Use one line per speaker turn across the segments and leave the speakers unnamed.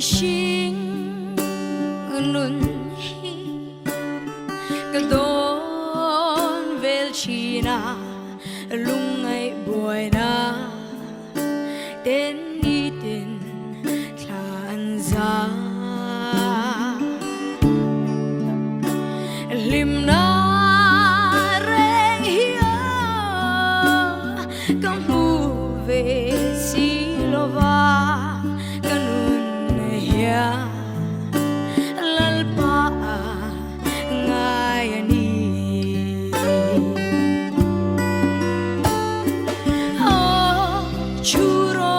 sinh nun hi cái đón về chi na lung ngày buổi na đến đi đến than giá lim na reng hiu cam hu về silova kanun hiya lalpa ngayani oh churo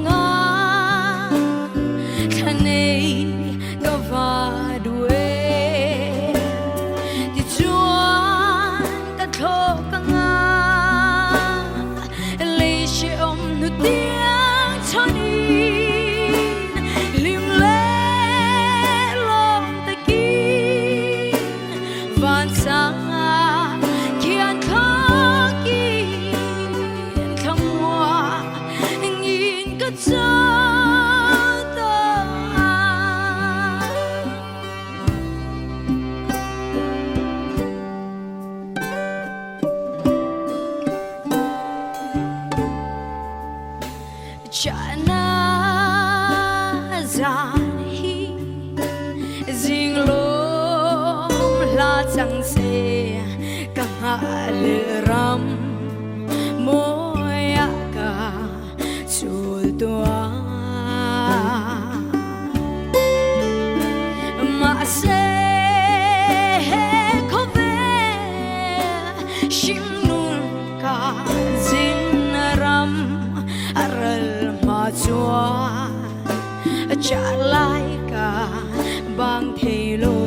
nga kanei kavadwe ti chuan ta tho ka nga le she om nu tiang chani chana zan hi jing lom la chang se ka le ram moya ka chul tua ma se ko ve shim nun ka jin ram aral chua trả lại cả bằng thề lô